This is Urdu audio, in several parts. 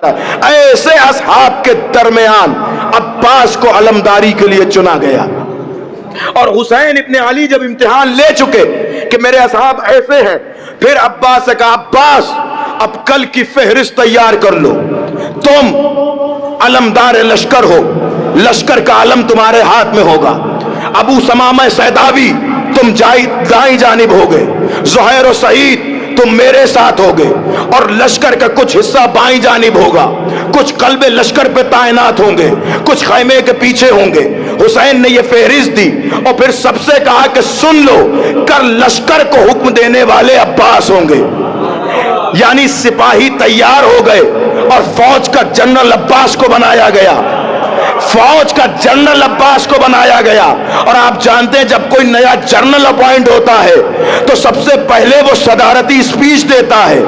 ایسے اصحاب کے درمیان عباس کو علمداری کے لیے چنا گیا. اور حسین ابن علی جب امتحان لے چکے کہ میرے اصحاب ایسے ہیں، پھر عباس سے کہا عباس اب کل کی فہرست تیار کر لو، تم علمدار لشکر ہو، لشکر کا علم تمہارے ہاتھ میں ہوگا. ابو سمامہ سیداوی تم دائیں جانب ہوگے، زہیر و سعید تم میرے ساتھ ہوگے، اور لشکر کا کچھ حصہ بائیں جانب ہوگا، کچھ قلب لشکر پہ تعینات ہوں گے، کچھ خیمے کے پیچھے ہوں گے. حسین نے یہ فہرست دی اور پھر سب سے کہا کہ سن لو، کر لشکر کو حکم دینے والے عباس ہوں گے. یعنی سپاہی تیار ہو گئے اور فوج کا جنرل عباس کو بنایا گیا، فوج کا جنرل عباس کو بنایا گیا. اور آپ جانتے ہیں جب کوئی نیا جنرل اپوائنٹ ہوتا ہے تو سب سے پہلے وہ صدارتی اسپیچ دیتا ہے،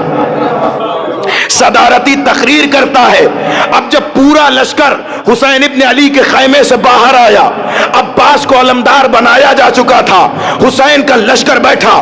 صدارتی تقریر کرتا ہے. اب جب پورا لشکر حسین ابن علی کے خیمے سے باہر آیا، عباس کو علمدار بنایا جا چکا تھا، حسین کا لشکر بیٹھا،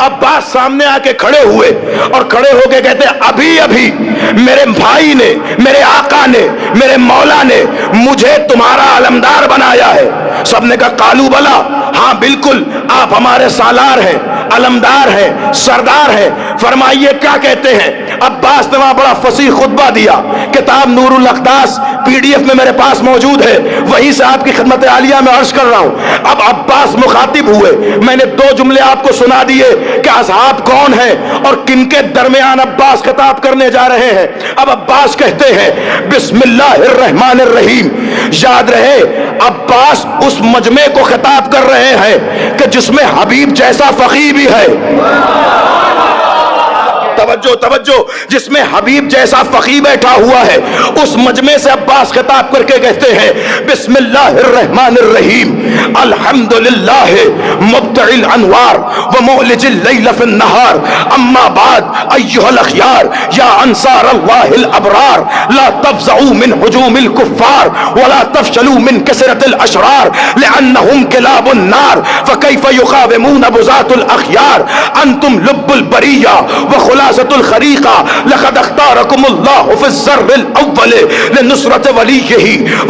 عباس سامنے آ کے کھڑے ہوئے اور کھڑے ہو کے کہتے ابھی ابھی میرے بھائی نے، میرے آقا نے، میرے مولا نے مجھے تمہارا علمدار بنایا ہے. سب نے کہا قالو بلا، ہاں بالکل آپ ہمارے سالار ہیں، علمدار ہیں، سردار ہیں، فرمائیے کیا کہتے ہیں. عباس نے وہاں بڑا فصیح خطبہ دیا، کتاب نور الاقداس PDF میں میرے پاس موجود ہے، وہیں سے آپ کی خدمت عالیہ میں عرض کر رہا ہوں. اب عباس مخاطب ہوئے، میں نے 2 جملے آپ کو سنا دیے کہ اصحاب کون ہیں اور کن کے درمیان عباس خطاب کرنے جا رہے ہیں. اب عباس کہتے ہیں بسم اللہ الرحمن الرحیم. یاد رہے عباس اس مجمع کو خطاب کر رہے ہیں کہ جس میں حبیب جیسا فقیہ بھی ہے، توجہ توجہ، جس میں حبیب جیسا فقیہ بیٹھا ہوا ہے. اس مجمع سے عباس خطاب کر کے کہتے ہیں بسم اللہ الرحمن الرحیم الحمدللہ مبدع الانوار ومولج اللیل فی النہار اما بعد ایھا الاخیار یا انصار اللہ الابرار لا تفزعوا من ہجوم الکفار ولا تفشلوا من کثرة الاشرار لانہم کلاب النار فکیف یقاومون بذات الاخیار انتم لب البریہ وخلاص الخریقہ لقد اختارکم اللہ فی الذر الاول لنصرت ولیہ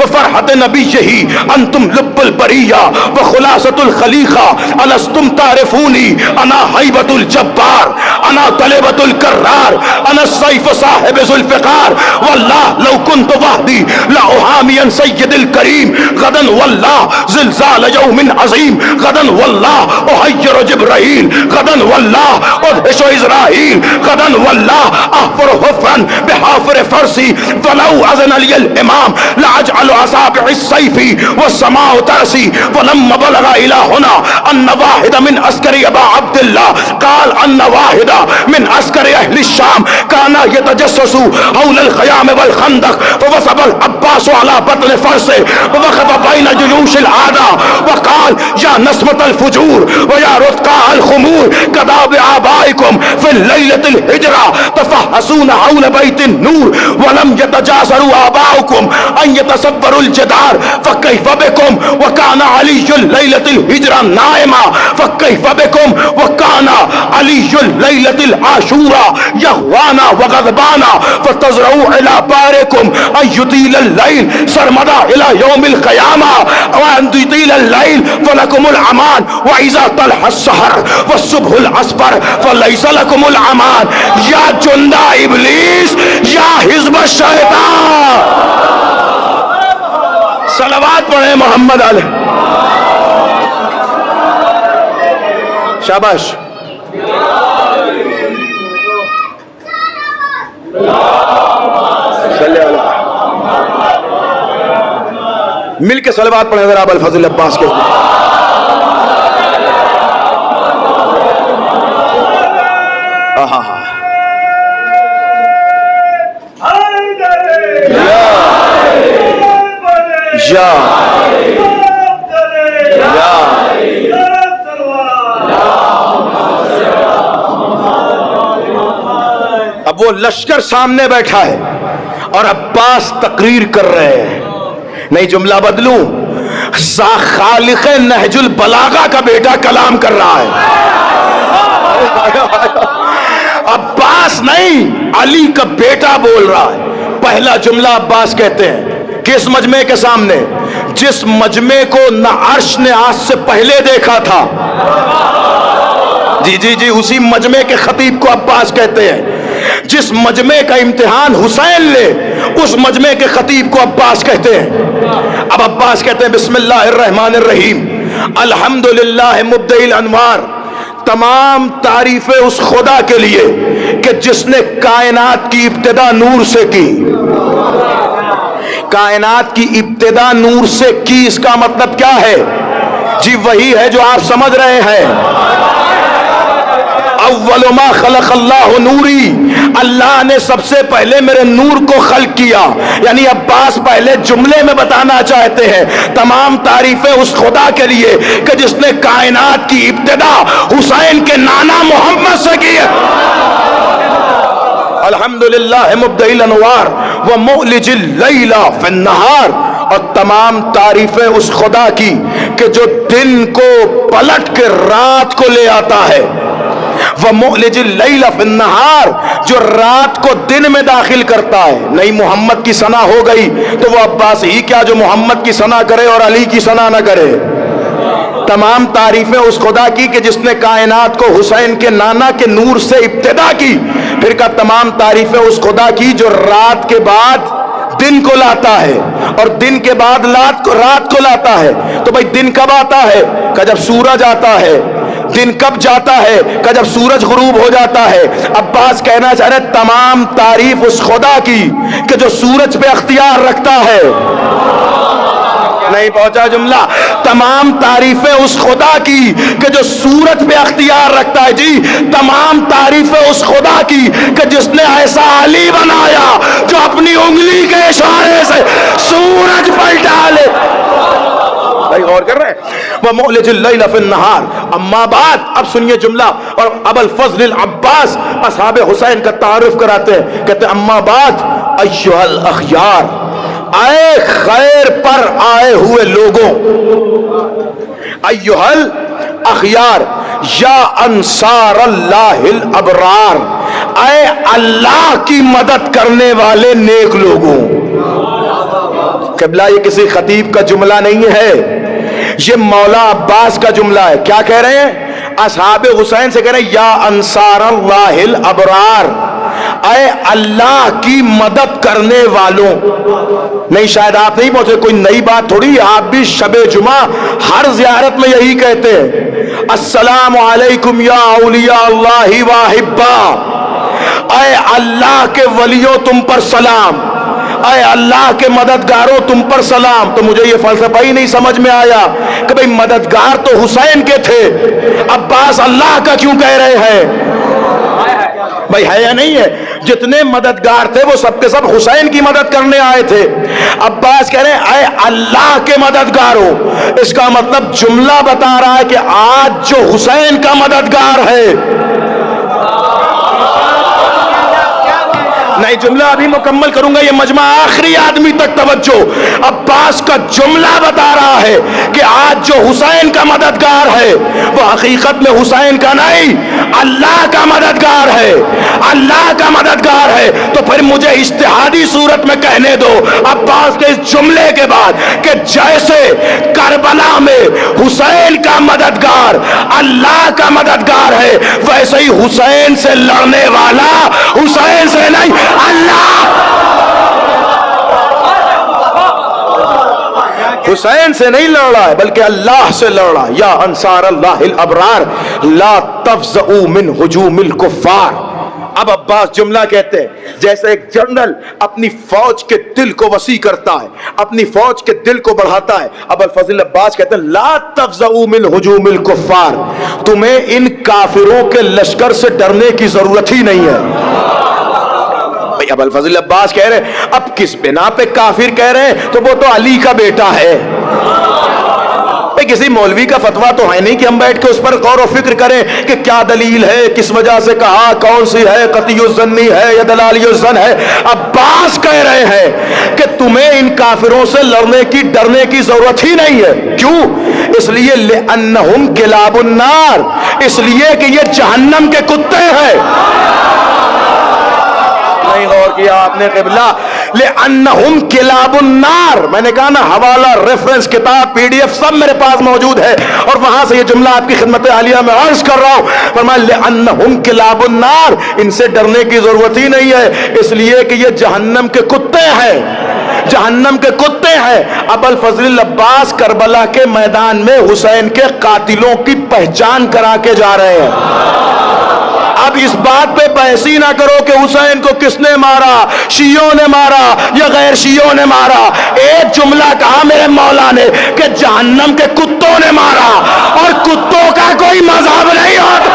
وفرحت نبیہ انتم لب البریہ وخلاصۃ الخلیقہ الستم تعرفونی انا حیبۃ الجبار انا طلبۃ الکرار انا السیف صاحب ذوالفقار واللہ لو کنت وحدی لاحامیا سید الکریم غدا واللہ زلزال یوم عظیم غدا واللہ احیر جبرائیل غدا واللہ ادہش اسرائیل غدا واللہ احفر حفرا بحافر فرسی ولو اذن لی الامام لاجعل اصابع السیف والسماء ترسی ولما بلغ الى هنا ان واحد من عسكري ابا عبد الله قال ان واحد من عسكري اهل الشام كان يتجسس حول الخيام والخندق فوثب العباس على بطن فرسه ووقف بين جيوش الاعداء وقال يا نسمة الفجور ويا رتقاء الخمور كداب آبائكم في الليلة الهجرة تفحصون حول بيت النور ولم يتجاسروا آباؤكم أن يتصوروا الجدار فكيف بكم وكان علي الليلة الهجرة نائما فكيف بكم وكان علي الليلة العاشورة يغوانا وغضبانا فتزرعوا إلى باركم أن يطيل الليل سرمدا إلى يوم القيامة وأن يطيل الليل فلكم الأمان وإذا طلع السحر والصبح الأصفر فليس لكم الأمان یا جندہ ابلیس یا حزب الشیطان. صلوات پڑھیں محمد علیہ. شاباش. مل کے صلوات پڑھیں ذرا ابو الفضل عباس کے. اب وہ لشکر سامنے بیٹھا ہے اور عباس تقریر کر رہے ہیں. نہیں جملہ بدلوں، خالق نہج البلاغہ کا بیٹا کلام کر رہا ہے. عباس نہیں، علی کا بیٹا بول رہا ہے. پہلا جملہ عباس کہتے ہیں کس مجمع کے سامنے؟ جس مجمع کو نہ عرش نے آج سے پہلے دیکھا تھا، جی اسی مجمع کے خطیب کو عباس کہتے ہیں. جس مجمع کا امتحان حسین لے اس مجمع کے خطیب کو عباس کہتے ہیں. اب عباس کہتے ہیں بسم اللہ الرحمن الرحیم الحمدللہ مبدئ الانوار، تمام تعریفیں اس خدا کے لیے کہ جس نے کائنات کی ابتدا نور سے کی. کائنات کی ابتدا نور سے کی، اس کا مطلب کیا ہے؟ جی وہی ہے جو آپ سمجھ رہے ہیں. اول ما خلق اللہ نوری، اللہ نے سب سے پہلے میرے نور کو خلق کیا. یعنی عباس پہلے جملے میں بتانا چاہتے ہیں تمام تعریفیں اس خدا کے لیے کہ جس نے کائنات کی ابتدا حسین کے نانا محمد سے کی ہے. الحمدللہ مبدئ الانوار ومولج اللیل فی النہار، اور تمام تعریفیں اس خدا کی کہ جو دن کو پلٹ کے رات کو لے آتا ہے. ومولج اللیل فی النہار، جو رات کو دن میں داخل کرتا ہے. نہیں محمد کی ثنا ہو گئی تو وہ عباس ہی کیا جو محمد کی ثنا کرے اور علی کی ثنا نہ کرے. تمام تعریفیں اس خدا کی کہ جس نے کائنات کو حسین کے نانا کے نور سے ابتدا کی. پھر کا تمام تعریفیں اس خدا کی جو رات کے بعد دن کو لاتا ہے اور دن کے بعد رات کو لاتا ہے. تو بھائی دن کب آتا ہے؟ کہ جب سورج آتا ہے. دن کب جاتا ہے؟ کہ جب سورج غروب ہو جاتا ہے. عباس کہنا چاہ رہے تمام تعریف اس خدا کی کہ جو سورج پہ اختیار رکھتا ہے. نہیں پہنچا جملہ. تمام تعریفیں اس خدا کی کہ جو سورج پہ اختیار رکھتا ہے. جی تمام تعریفیں اس خدا کی کہ جس نے ایسا علی بنایا جو اپنی انگلی کے اشارے سے سورج پلٹا لے. بھائی غور کر رہے ہیں. وَمُولِجِ اللَّيْلَ فِي النَّهَارِ. اما بعد، اب سنیے جملہ، اور ابو الفضل العباس اصحاب حسین کا تعارف کراتے ہیں. کہتے ہیں اما بعد ایھا الاخیار، اے خیر پر آئے ہوئے لوگوں. ایھا الاخیار یا انصار اللہ الابرار، اے اللہ کی مدد کرنے والے نیک لوگوں. قبلہ یہ کسی خطیب کا جملہ نہیں ہے، یہ مولا عباس کا جملہ ہے. کیا کہہ رہے ہیں؟ اصحاب حسین سے کہہ رہے ہیں یا انصار اللہ الابرار، اے اللہ کی مدد کرنے والوں. نہیں شاید آپ نہیں پہنچے، کوئی نئی بات تھوڑی. آپ بھی شب جمعہ ہر زیارت میں یہی کہتے ہیں السلام علیکم یا اولیاء اللہ واحبا، اے اللہ کے ولیوں تم پر سلام، اے اللہ کے مددگاروں تم پر سلام. تو مجھے یہ فلسفہ ہی نہیں سمجھ میں آیا کہ بھئی مددگار تو حسین کے تھے، عباس اللہ کا کیوں کہہ رہے ہیں؟ بھئی ہے یا نہیں ہے؟ جتنے مددگار تھے وہ سب کے سب حسین کی مدد کرنے آئے تھے. عباس کہہ رہے ہیں اے اللہ کے مددگاروں. اس کا مطلب جملہ بتا رہا ہے کہ آج جو حسین کا مددگار ہے. نہیں جملہ ابھی مکمل کروں گا، یہ مجمع آخری آدمی تک توجہ. عباس کا جملہ بتا رہا ہے کہ آج جو حسین کا مددگار ہے وہ حقیقت میں حسین کا نہیں، اللہ کا مددگار ہے. اللہ کا مددگار ہے. تو پھر مجھے اجتہادی صورت میں کہنے دو عباس کے اس جملے کے بعد کہ جیسے کربلا میں حسین کا مددگار اللہ کا مددگار ہے، ویسے ہی حسین سے لڑنے والا حسین سے نہیں اللہ. حسین سے نہیں لڑ رہا ہے بلکہ اللہ سے لڑ رہا. یا انصار اللہ الابرار لا تفزعوا من ہجوم الکفار. اب عباس جملہ کہتے ہیں جیسے ایک جنرل اپنی فوج کے دل کو وسیع کرتا ہے، اپنی فوج کے دل کو بڑھاتا ہے. ابو الفضل عباس کہتے ہیں لا تفزعوا من ہجوم الکفار، تمہیں ان کافروں کے لشکر سے ڈرنے کی ضرورت ہی نہیں ہے. ابو الفضل عباس کہہ رہے ہیں اب کس بنا پہ کافر کہہ رہے ہیں؟ تو وہ تو علی کا بیٹا ہے. کسی مولوی کا فتویٰ تو ہے نہیں کہ ہم بیٹھ کے اس پر غور و فکر کریں کہ کیا دلیل ہے، کس وجہ سے کہا، کون سی ہے، قطعی الظنی ہے یا دلالی الظن ہے. عباس کہہ رہے ہیں کہ تمہیں ان کافروں سے لڑنے کی ڈرنے کی ضرورت ہی نہیں ہے. کیوں؟ اس لیے لأنہم کلاب النار، اس لیے کہ یہ جہنم کے کتے ہیں. نہیں غور کیا آپ نے قبلہ. لِأَنَّهُمْ كِلَابُ النَّارِ. میں نے کہا نا حوالہ ریفرنس کتاب پی ڈی ایف سب میرے پاس موجود ہے اور وہاں سے یہ جملہ آپ کی خدمت عالیہ میں عرض کر رہا ہوں. فرمایا لِأَنَّهُمْ كِلَابُ النَّارِ. ان سے ڈرنے کی ضرورت ہی نہیں ہے اس لیے کہ یہ جہنم کے کتے ہیں, جہنم کے کتے ہیں. ابو الفضل العباس کربلا کے میدان میں حسین کے قاتلوں کی پہچان کرا کے جا رہے ہیں. اب اس بات پہ بحث ہی نہ کرو کہ حسین کو کس نے مارا, شیعوں نے مارا یا غیر شیعوں نے مارا. ایک جملہ کہا میرے مولا نے کہ جہنم کے کتوں نے مارا, اور کتوں کا کوئی مذہب نہیں ہوتا.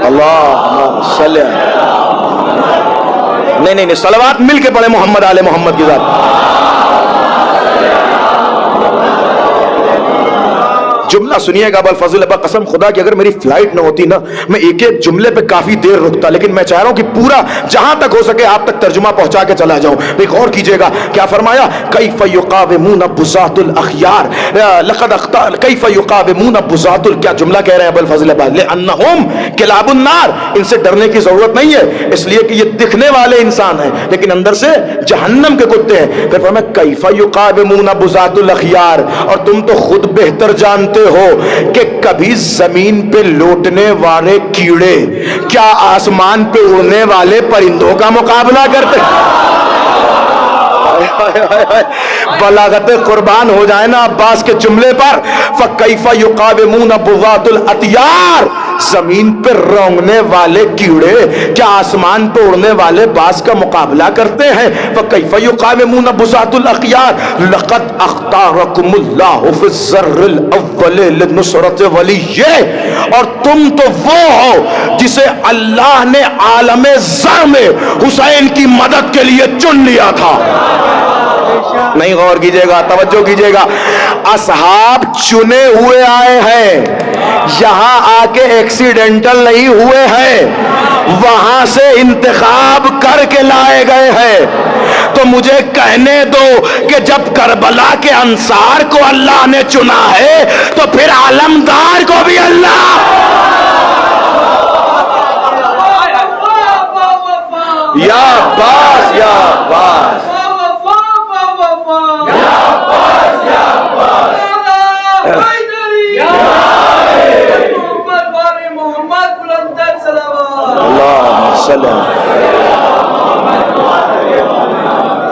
اللہ صلی نہیں صلوات مل کے پڑھے محمد آل محمد کی ذات. جملہ سنیے گا ابو الفضل ابا, قسم خدا کہ اگر میری فلائٹ نہ ہوتی نا میں ایک ایک جملے پہ کافی دیر رکتا, لیکن میں چاہ رہا ہوں کہ پورا جہاں تک ہو سکے آپ تک ترجمہ پہنچا کے چلا جاؤں. ایک غور کیجئے گا کیا فرمایا, کیف یقاومون بزاط الاخیار لقد اختار کیف یقاومون بزاط. کیا جملہ کہہ رہے ہیں ابو الفضل ابا, لانہم کلاب النار. ان سے ڈرنے کی ضرورت نہیں ہے اس لیے کہ یہ دکھنے والے انسان ہیں لیکن اندر سے جہنم کے کتے ہیں. پھر فرمایا کیف یقاومون بزاط الاخیار, اور تم تو خود بہتر جانتے ہو کہ کبھی زمین پہ لوٹنے والے کیڑے کیا آسمان پہ اڑنے والے پرندوں کا مقابلہ کرتے. بلاغت قربان ہو جائے نا عباس کے جملے پر. فَكَيْفَ يُقَاوِمُونَ بُغَاةُ الْأَطْيَارِ. زمین پہ رونگنے والے کیڑے کیا آسمان پہ اڑنے والے باز کا مقابلہ کرتے ہیں. فَكَيْفَ يُقَاوِمُونَ بُغَاةُ الْأَخْيَارِ لَقَدْ أَخْتَارَكُمُ اللَّهُ فِي الزَّرِّ الْأَوَّلِ لِنُصْرَةِ وَلِيِّهِ. اور تم تو وہ ہو جسے اللہ نے عالم زر میں حسین کی مدد کے لیے چن لیا تھا. نہیں غور کیجئے گا, توجہ کیجئے گا. اصحاب چنے ہوئے آئے ہیں, یہاں آ کے ایکسیڈنٹل نہیں ہوئے ہیں, وہاں سے انتخاب کر کے لائے گئے ہیں. تو مجھے کہنے دو کہ جب کربلا کے انصار کو اللہ نے چنا ہے تو پھر علمدار کو بھی اللہ. یا عباس یا عباس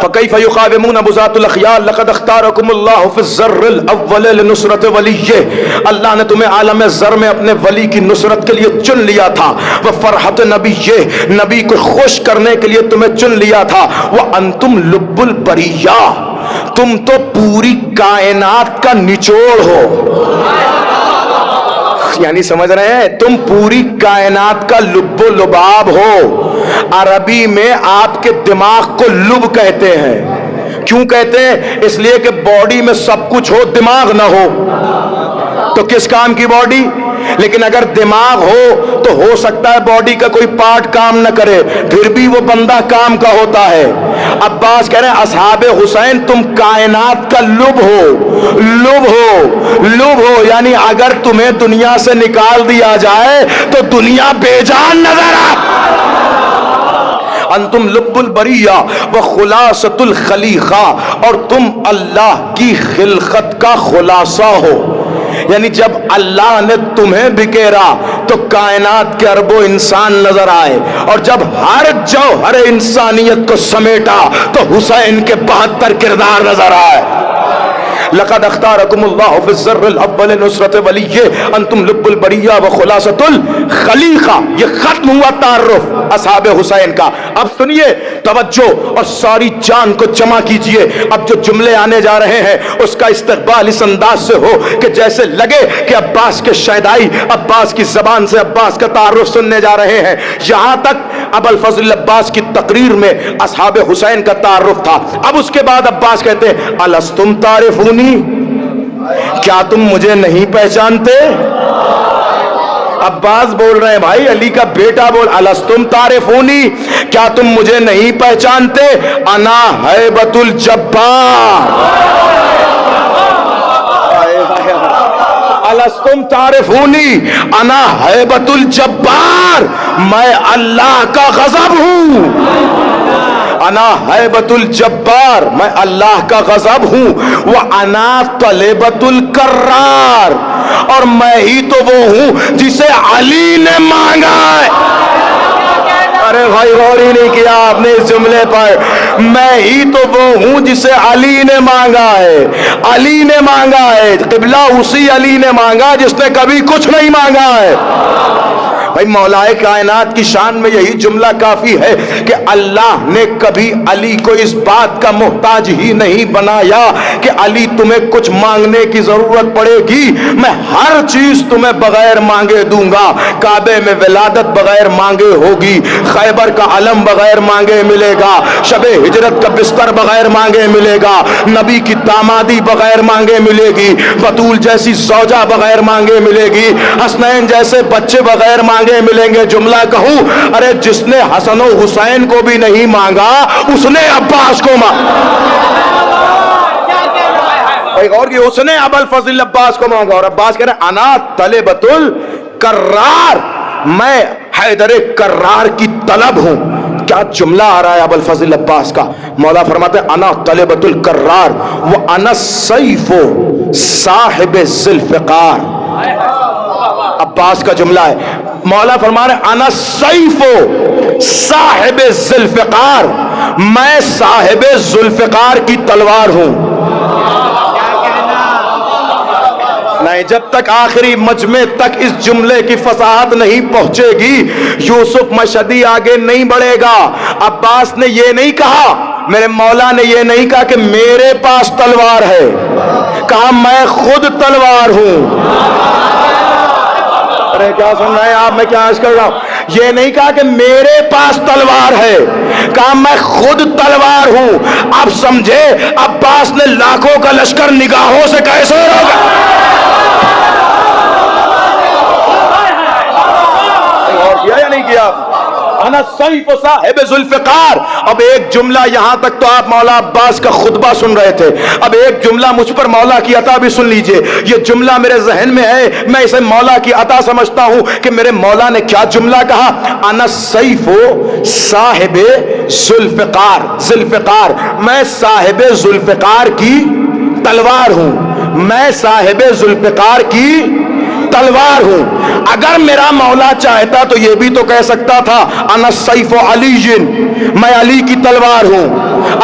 فَكَيْفَ يُقَاوِمُونَ بُغَاةَ الْأَخْيَارِ لَقَدْ اخْتَارَكُمُ اللَّهُ فِي الزَّرِّ الْأَوَّلِ لِنُصْرَةِ وَلِيِّهِ. اللہ نے تمہیں عالم زر میں اپنے ولی کی نصرت کے لیے چن لیا تھا. وَفَرْحَةِ نَبِيِّهِ, نبی کو خوش کرنے کے لیے تمہیں چن لیا تھا. وَأَنْتُمْ لُبُّ الْبَرِيَّةِ, تم تو پوری کائنات کا نچوڑ ہو. یعنی سمجھ رہے ہیں, تم پوری کائنات کا لب و لباب ہو. عربی میں آپ کے دماغ کو لب کہتے ہیں. کیوں کہتے ہیں؟ اس لیے کہ باڈی میں سب کچھ ہو, دماغ نہ ہو تو کس کام کی باڈی. لیکن اگر دماغ ہو تو ہو سکتا ہے باڈی کا کوئی پارٹ کام نہ کرے, پھر بھی وہ بندہ کام کا ہوتا ہے. عباس کہہ رہے ہیں اصحاب حسین تم کائنات کا لب ہو, لب ہو, لب ہو. یعنی اگر تمہیں دنیا سے نکال دیا جائے تو دنیا بے جان نظر آ. انتم لب البریہ و خلاصۃ الخلیقہ, اور تم اللہ کی خلقت کا خلاصہ ہو. یعنی جب اللہ نے تمہیں بکیرا تو کائنات کے اربوں انسان نظر آئے, اور جب ہر جوہر انسانیت کو سمیٹا تو حسین کے 72 کردار نظر آئے. لقد اختارکم اللہ فی الزر الاول نصرت ولیہ انتم لب البریہ و خلاصۃ الخلیقہ. یہ ختم ہوا تعارف اصحاب حسین کا. اب سنیے, توجہ اور ساری جان کو جمع کیجئے. اب جو جملے آنے جا رہے ہیں اس کا استقبال اس انداز سے ہو کہ جیسے لگے کہ عباس کے شیدائی, عباس کی زبان سے عباس کا تعارف سننے جا رہے ہیں. یہاں تک ابو الفضل عباس کی تقریر میں اصحاب حسین کا تعارف تھا. اب اس کے بعد عباس کہتے ہیں الستم تعرفونی, کیا تم مجھے نہیں پہچانتے. عباس بول رہے ہیں بھائی علی کا بیٹا بول الستم تعرفونی، کیا تم مجھے نہیں پہچانتے؟ انا ہیبت الجبار، الستم تعرفونی انا ہیبت الجبار، میں اللہ کا غضب ہوں، انا ہیبت الجبار، میں اللہ کا غضب ہوں، وانا طلبۃ الکرار، اور میں ہی تو وہ ہوں جسے علی نے مانگا ہے۔ ارے بھائی غور ہی نہیں کیا آپ نے اس جملے پر، میں ہی تو وہ ہوں جسے علی نے مانگا ہے، علی نے مانگا ہے، قبلہ اسی علی نے مانگا جس نے کبھی کچھ نہیں مانگا ہے۔ بھائی مولا کائنات کی شان میں یہی جملہ کافی ہے کہ اللہ نے کبھی علی کو اس بات کا محتاج ہی نہیں بنایا کہ علی تمہیں کچھ مانگنے کی ضرورت پڑے گی، میں ہر چیز تمہیں بغیر مانگے دوں گا۔ کعبے میں ولادت بغیر مانگے ہوگی، خیبر کا علم بغیر مانگے ملے گا، شب ہجرت کا بستر بغیر مانگے ملے گا، نبی کی دامادی بغیر مانگے ملے گی، بطول جیسی زوجہ بغیر مانگے ملے گی، حسنین جیسے بچے بغیر مانگے ملیں گے۔ جملہ کہوں، ارے جس نے حسن و حسین کو بھی نہیں مانگا اس نے عباس کو مانگا، اور کہ اس نے ابو الفضل عباس کو مانگا، اور عباس کہہ رہے انا طلبۃ الکرار، میں حیدر کرار کی طلب ہوں۔ کیا جملہ آ رہا ہے ابو الفضل عباس کا؟ مولا فرماتے ہیں انا طلبۃ الکرار وانا السیف صاحب ذوالفقار۔ عباس کا جملہ ہے، مولا فرما رہے انا السیف صاحب ذوالفقار، میں صاحب ذوالفقار کی تلوار ہوں۔ نہیں، جب تک آخری مجمع تک اس جملے کی فصاحت نہیں پہنچے گی یوسف مشہدی آگے نہیں بڑھے گا۔ عباس نے یہ نہیں کہا، میرے مولا نے یہ نہیں کہا کہ میرے پاس تلوار ہے، کہا میں خود تلوار ہوں۔ ارے کیا سن رہے ہیں آپ، میں کیا عرض کر رہا ہوں؟ یہ نہیں کہا کہ میرے پاس تلوار ہے، کہا میں خود تلوار ہوں۔ آپ سمجھے عباس نے لاکھوں کا لشکر نگاہوں سے کیسے روکا؟ اور کیا یا نہیں کیا؟ انا السیف صاحب ذوالفقار۔ اب ایک جملہ، یہاں تک تو آپ مولا عباس کا خطبہ سن رہے تھے، اب ایک جملہ مجھ پر مولا کی عطا بھی سن لیجئے۔ یہ جملہ میرے ذہن میں ہے، میں اسے مولا کی عطا سمجھتا ہوں کہ میرے مولا نے کیا جملہ کہا، انا السیف صاحب ذوالفقار، ذوالفقار، میں صاحب ذوالفقار کی تلوار ہوں، میں صاحب ذوالفقار کی تلوار ہوں۔ اگر میرا مولا چاہتا تو یہ بھی تو کہہ سکتا تھا انا السیف علی، میں علی کی تلوار ہوں،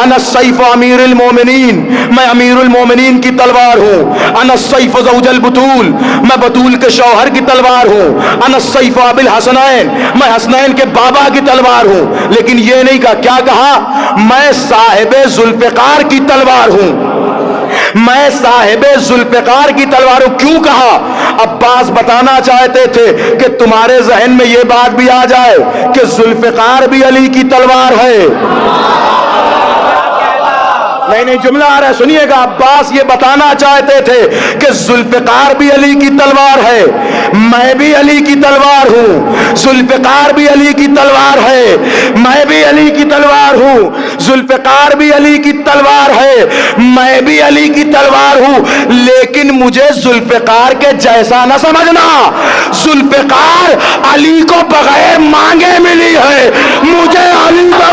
انا السیف امیر المومنین، میں امیر المومنین کی تلوار ہوں، انا السیف زوج البتول، میں بتول کے شوہر کی تلوار ہوں، انا السیف ابی الحسنین، میں حسنین کے بابا کی تلوار ہوں۔ لیکن یہ نہیں کہا، کیا کہا؟ میں صاحب ذوالفقار کی تلوار ہوں، میں صاحب ذوالفقار کی تلوار ہوں۔ کیوں کہا؟ عباس بتانا چاہتے تھے کہ تمہارے ذہن میں یہ بات بھی آ جائے کہ ذوالفقار بھی علی کی تلوار ہے۔ نہیں، جملہ آ رہا ہے، سنیے گا۔ عباس یہ بتانا چاہتے تھے کہ ذوالفقار بھی علی کی تلوار ہے، میں بھی علی کی تلوار ہوں، ذوالفقار بھی علی کی تلوار ہے، میں بھی علی کی تلوار ہوں، ذوالفقار بھی علی کی تلوار ہے، میں بھی علی کی تلوار ہوں۔ لیکن مجھے ذوالفقار کے جیسا نہ سمجھنا، ذوالفقار علی کو بغیر مانگے ملی ہے، مجھے علی کا